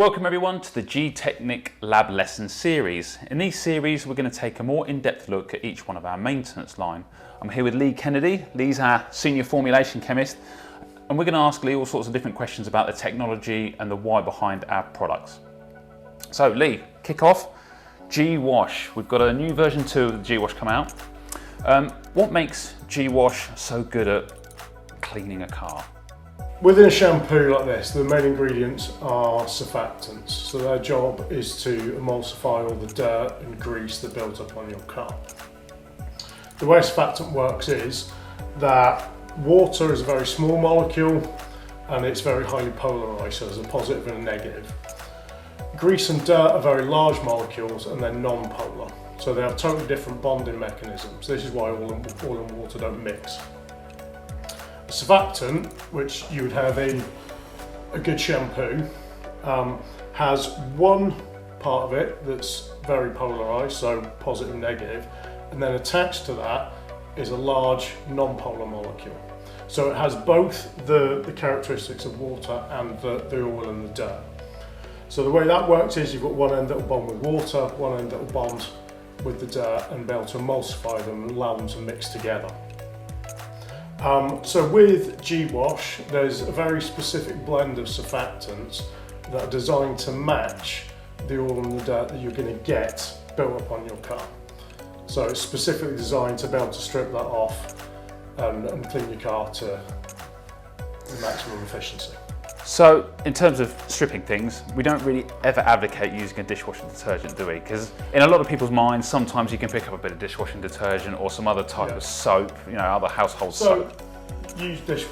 Welcome everyone to the Gtechniq Lab Lesson Series. In these series we're going to take a more in-depth look at each one of our maintenance line. I'm here with Lee Kennedy. Lee's our Senior Formulation Chemist, and we're going to ask Lee all sorts of different questions about the technology and the why behind our products. So Lee, kick off. GWash. We've got a new version 2 of the GWash come out. What makes GWash so good at cleaning a car? Within a shampoo like this, the main ingredients are surfactants. So their job is to emulsify all the dirt and grease that builds up on your car. The way a surfactant works is that water is a very small molecule and it's very highly polarized, so there's a positive and a negative. Grease and dirt are very large molecules and they're non-polar. So they have totally different bonding mechanisms. This is why oil and water don't mix. A surfactant, which you would have in a good shampoo, has one part of it that's very polarized, so positive and negative, and then attached to that is a large non-polar molecule. So it has both the characteristics of water and the oil and the dirt. So the way that works is you've got one end that will bond with water, one end that will bond with the dirt and be able to emulsify them and allow them to mix together. So with GWash, there's a very specific blend of surfactants that are designed to match the oil and the dirt that you're going to get built up on your car. So it's specifically designed to be able to strip that off and clean your car to the maximum efficiency. So in terms of stripping things, we don't really ever advocate using a dishwashing detergent, do we? Because in a lot of people's minds, sometimes you can pick up a bit of dishwashing detergent or some other type of soap, other household soap. So use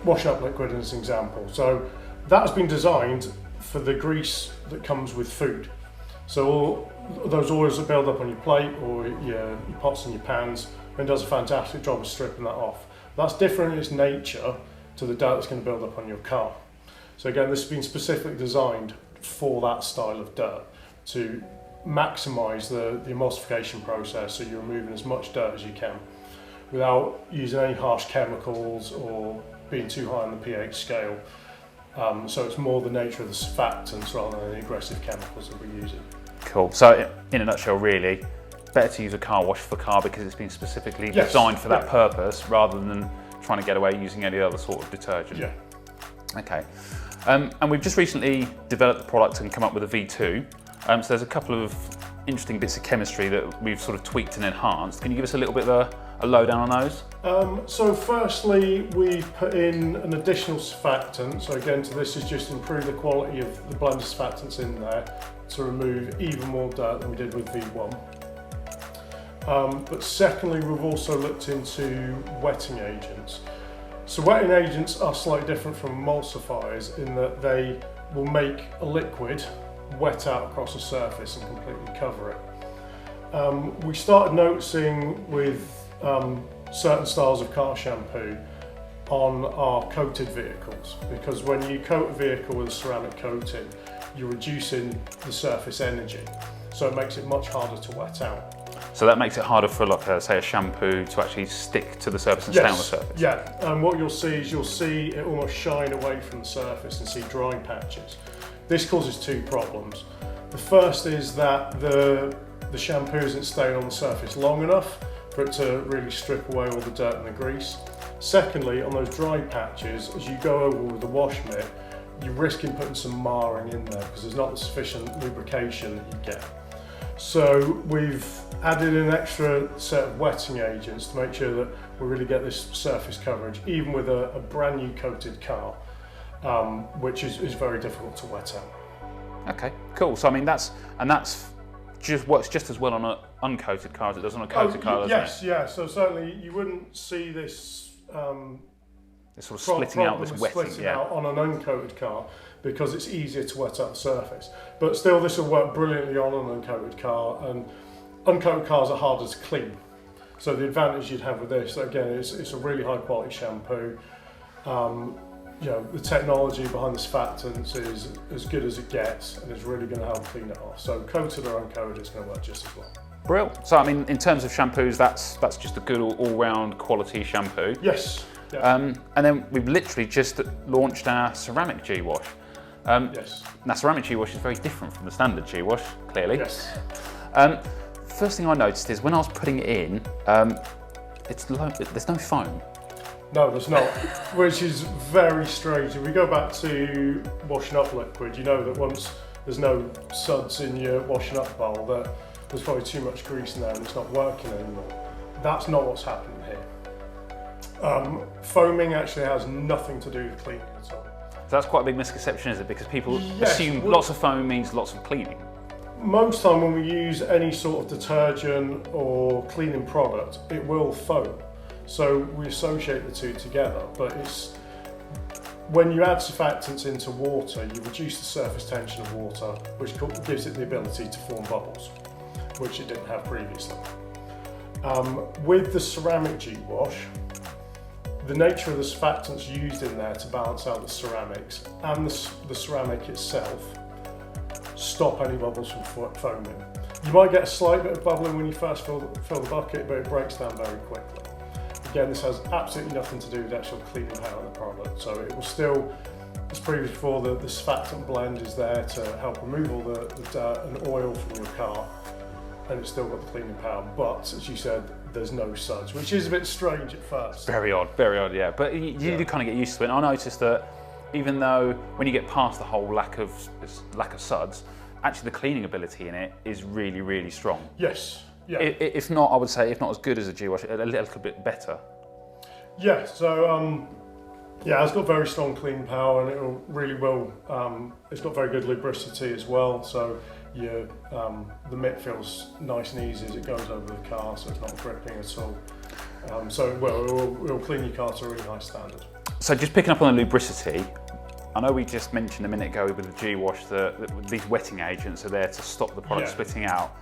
wash up liquid as an example. So that has been designed for the grease that comes with food. So all those oils that build up on your plate or your pots and your pans, it does a fantastic job of stripping that off. That's different in its nature to the dirt that's going to build up on your car. So again, this has been specifically designed for that style of dirt to maximise the emulsification process, so you're removing as much dirt as you can without using any harsh chemicals or being too high on the pH scale. So it's more the nature of the surfactants rather than the aggressive chemicals that we're using. Cool. So in a nutshell, really, better to use a car wash for car because it's been specifically designed for that purpose rather than trying to get away using any other sort of detergent. Yeah. Okay. And we've just recently developed the product and come up with a V2. So there's a couple of interesting bits of chemistry that we've sort of tweaked and enhanced. Can you give us a little bit of a lowdown on those? So firstly, we put in an additional surfactant. So again, this is just improve the quality of the blend of surfactants in there to remove even more dirt than we did with V1. But secondly, we've also looked into wetting agents. So wetting agents are slightly different from emulsifiers in that they will make a liquid wet out across a surface and completely cover it. We started noticing with certain styles of car shampoo on our coated vehicles, because when you coat a vehicle with a ceramic coating, you're reducing the surface energy, so it makes it much harder to wet out. So that makes it harder for, like, say, a shampoo to actually stick to the surface and stay on the surface? Yeah, and what you'll see is it almost shine away from the surface and see dry patches. This causes two problems. The first is that the shampoo isn't staying on the surface long enough for it to really strip away all the dirt and the grease. Secondly, on those dry patches, as you go over with the wash mitt, you're risking putting some marring in there because there's not the sufficient lubrication that you get. So we've added an extra set of wetting agents to make sure that we really get this surface coverage, even with a brand new coated car, which is very difficult to wet out. Okay, cool. So I mean that's just works just as well on an uncoated car as it does on a coated car, doesn't yes, it? Yeah. So certainly you wouldn't see this It's sort of splitting out, this wetting, out on an uncoated car because it's easier to wet out the surface. But still, this will work brilliantly on an uncoated car, and uncoated cars are harder to clean. So the advantage you'd have with this, again, it's a really high quality shampoo. The technology behind the surfactants is as good as it gets, and it's really going to help clean it off. So coated or uncoated is going to work just as well. Brilliant. So I mean, in terms of shampoos, that's just a good all-round quality shampoo. Yes. Yeah. And then we've literally just launched our Ceramic GWash. Yes. Now, ceramic GWash is very different from the standard GWash, clearly. Yes. First thing I noticed is when I was putting it in, there's no foam. No, there's not, which is very strange. If we go back to washing up liquid, you know that once there's no suds in your washing up bowl, that there's probably too much grease in there and it's not working anymore. That's not what's happening here. Foaming actually has nothing to do with cleaning at all. So that's quite a big misconception, is it? Because people assume well, lots of foam means lots of cleaning. Most time when we use any sort of detergent or cleaning product, it will foam. So we associate the two together, but it's when you add surfactants into water, you reduce the surface tension of water, which gives it the ability to form bubbles, which it didn't have previously. With the ceramic GWash, the nature of the surfactants used in there to balance out the ceramics and the ceramic itself stop any bubbles from foaming. You might get a slight bit of bubbling when you first fill the bucket, but it breaks down very quickly. Again, this has absolutely nothing to do with the actual cleaning power of the product, so it will still, as previous before, the surfactant blend is there to help remove all the dirt and oil from your car, and it's still got the cleaning power, but as you said, there's no suds, which is a bit strange at first. Very odd, yeah. But you do kind of get used to it. And I noticed that even though when you get past the whole lack of suds, actually the cleaning ability in it is really, really strong. Yes. Yeah. If not, I would say, if not as good as a GWash, a little bit better. Yeah, so it's got very strong cleaning power, and it's got very good lubricity as well, so the mitt feels nice and easy as it goes over the car, so it's not gripping at all. It will clean your car to a really high standard. So just picking up on the lubricity, I know we just mentioned a minute ago with the GWash that these wetting agents are there to stop the product splitting out.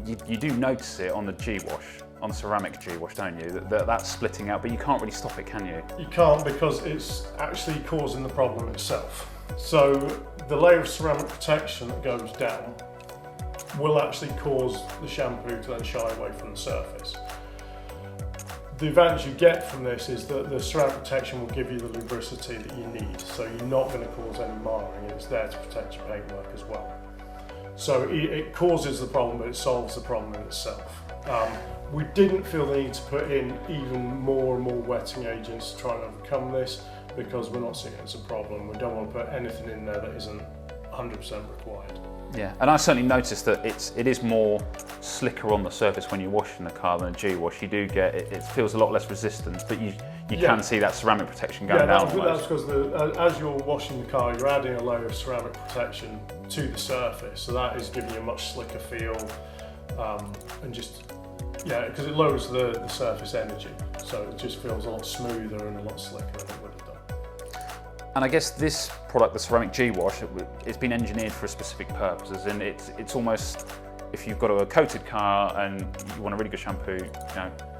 You do notice it on the GWash, on the ceramic GWash, don't you? That's splitting out, but you can't really stop it, can you? You can't, because it's actually causing the problem itself. So the layer of ceramic protection that goes down will actually cause the shampoo to then shy away from the surface. The advantage you get from this is that the ceramic protection will give you the lubricity that you need, so you're not going to cause any marring, and it's there to protect your paintwork as well. So it causes the problem, but it solves the problem in itself. We didn't feel the need to put in even more and more wetting agents to try and overcome this, because we're not seeing it as a problem. We don't want to put anything in there that isn't 100% required. Yeah, and I certainly noticed that it is more slicker on the surface when you're washing the car than a GWash. You do get, it feels a lot less resistance, but you can see that ceramic protection going down. That's because as you're washing the car, you're adding a layer of ceramic protection to the surface, so that is giving you a much slicker feel, and just, because it lowers the surface energy, so it just feels a lot smoother and a lot slicker than it would have done. And I guess this product, the ceramic GWash, it's been engineered for a specific purpose, as in it's almost, if you've got a coated car and you want a really good shampoo,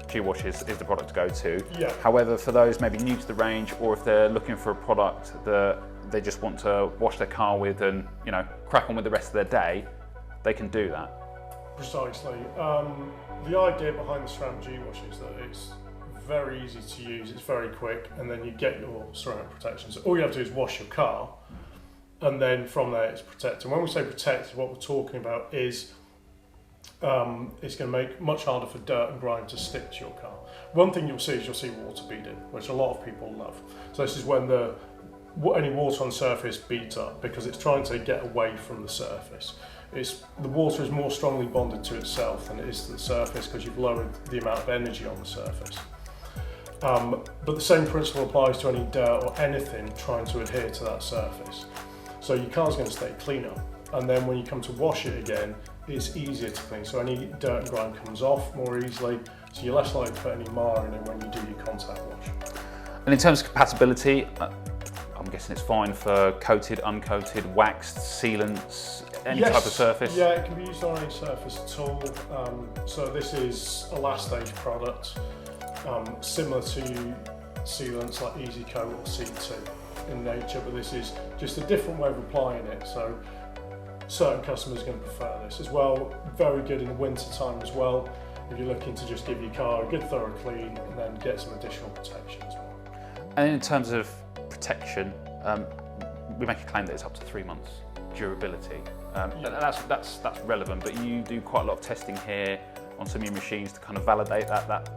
GWash is the product to go to. Yeah. However, for those maybe new to the range, or if they're looking for a product that they just want to wash their car with and crack on with the rest of their day, they can do that. Precisely. The idea behind the ceramic GWash is that it's very easy to use, it's very quick, and then you get your ceramic protection. So all you have to do is wash your car, and then from there it's protected. And when we say protected, what we're talking about is it's going to make it much harder for dirt and grime to stick to your car. One thing you'll see water beading, which a lot of people love. So this is when any water on the surface beads up, because it's trying to get away from the surface. The water is more strongly bonded to itself than it is to the surface, because you've lowered the amount of energy on the surface. But the same principle applies to any dirt or anything trying to adhere to that surface. So your car's going to stay cleaner, and then when you come to wash it again, it's easier to clean. So any dirt and grime comes off more easily, so you're less likely to put any mar in it when you do your contact wash. And in terms of compatibility, I'm guessing it's fine for coated, uncoated, waxed, sealants, any type of surface? Yeah, it can be used on any surface at all. So this is a last stage product, similar to sealants like Easy Coat or C2 in nature, but this is just a different way of applying it. So certain customers are going to prefer this as well. Very good in the winter time as well, if you're looking to just give your car a good thorough clean and then get some additional protection as well. And in terms of protection, we make a claim that it's up to 3 months durability. That's relevant, but you do quite a lot of testing here on some of your machines to kind of validate that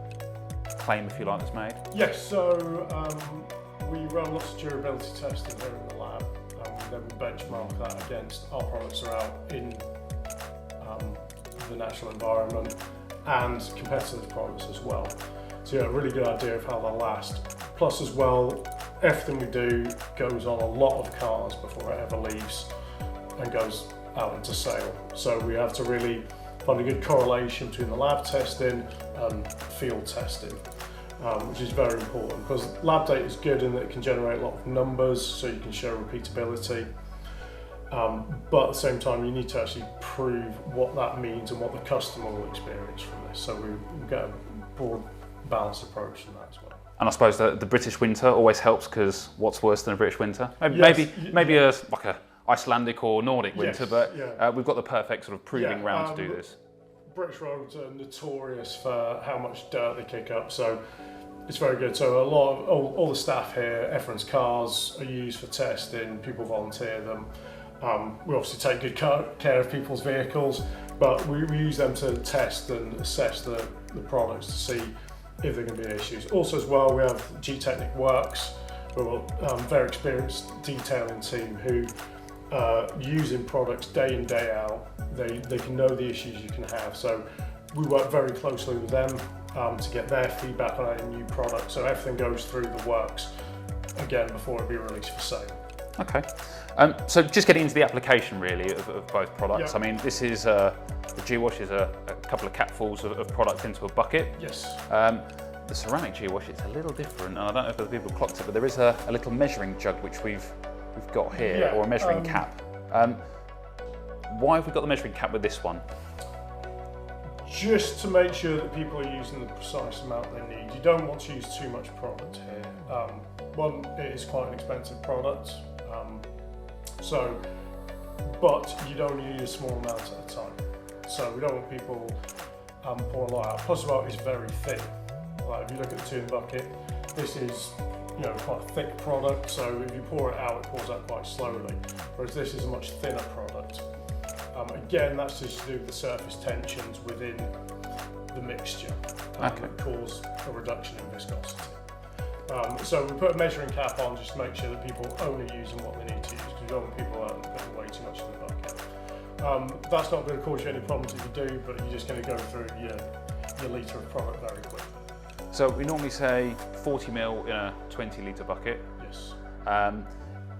claim, if you like, that's made. Yes, so we run lots of durability testing here in the lab. Then we benchmark that against our products are out in the natural environment and competitors' products as well. So yeah, a really good idea of how they'll last. Plus as well, everything we do goes on a lot of cars before it ever leaves and goes out into sale. So we have to really find a good correlation between the lab testing and field testing, which is very important because lab data is good in that it can generate a lot of numbers so you can show repeatability. But at the same time, you need to actually prove what that means and what the customer will experience from this. So we get a broad, balanced approach to that as well. And I suppose the British winter always helps, because what's worse than a British winter? Maybe like a Icelandic or Nordic winter, but we've got the perfect sort of proving ground to do this. British roads are notorious for how much dirt they kick up, so it's very good. So a lot of all the staff here, everyone's cars are used for testing, people volunteer them. We obviously take good care of people's vehicles, but we use them to test and assess the products to see if there are going to be issues. Also as well, we have Gtechniq Works, who are a very experienced detailing team who using products day in, day out. They can know the issues you can have. So we work very closely with them to get their feedback on any new product. So everything goes through the works again before it be released for sale. Okay. So just getting into the application really of both products. Yeah. I mean, this is the GWash is a couple of capfuls of product into a bucket. Yes. The ceramic GWash, it's a little different, and I don't know if other people clocked it, but there is a little measuring jug which we've got here, or a measuring cap. Why have we got the measuring cap with this one? Just to make sure that people are using the precise amount they need. You don't want to use too much product here. One, it is quite an expensive product, but you don't need a small amount at a time. So we don't want people pouring a lot out. Plus, well, it's very thin. Like if you look at the tune bucket, this is quite a thick product. So if you pour it out, it pours out quite slowly. Whereas this is a much thinner product. Again, that's just to do with the surface tensions within the mixture that cause a reduction in viscosity. So we put a measuring cap on just to make sure that people are only using what they need to use, because you don't want people putting way too much in the bucket. That's not going to cause you any problems if you do, but you're just going to go through your litre of product very quickly. So we normally say 40 ml in a 20 litre bucket. Yes.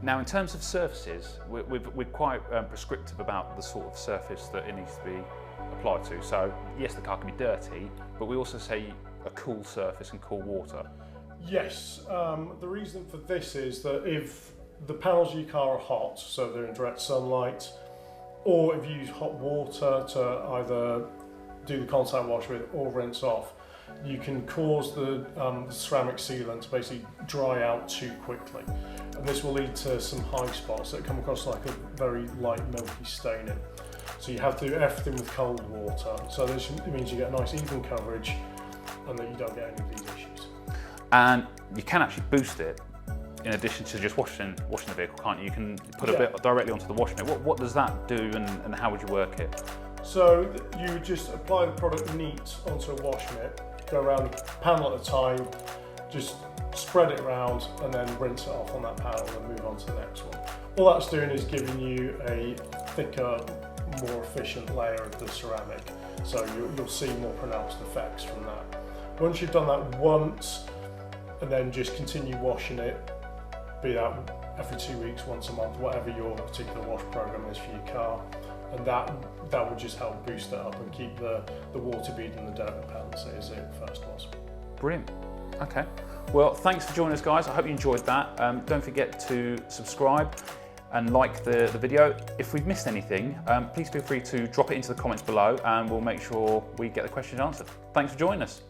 Now, in terms of surfaces, we're quite prescriptive about the sort of surface that it needs to be applied to. So yes, the car can be dirty, but we also say a cool surface and cool water. Yes, the reason for this is that if the panels of your car are hot, so they're in direct sunlight, or if you use hot water to either do the contact wash with or rinse off, you can cause the ceramic sealant to basically dry out too quickly. And this will lead to some high spots that come across like a very light milky staining. So you have to do everything with cold water. So this means you get a nice even coverage and that you don't get any of these issues. And you can actually boost it in addition to just washing the vehicle, can't you? You can put a bit directly onto the wash mitt. What does that do, and how would you work it? So you would just apply the product neat onto a wash mitt, go around a panel at a time, just spread it around and then rinse it off on that panel and move on to the next one. All that's doing is giving you a thicker, more efficient layer of the ceramic, so you'll see more pronounced effects from that. Once you've done that once, and then just continue washing it, be that every 2 weeks, once a month, whatever your particular wash program is for your car, and that will just help boost it up and keep the water bead and the dirt repellents as it first was. Brilliant. Okay. Well, thanks for joining us, guys. I hope you enjoyed that. Don't forget to subscribe and like the video. If we've missed anything, please feel free to drop it into the comments below and we'll make sure we get the questions answered. Thanks for joining us.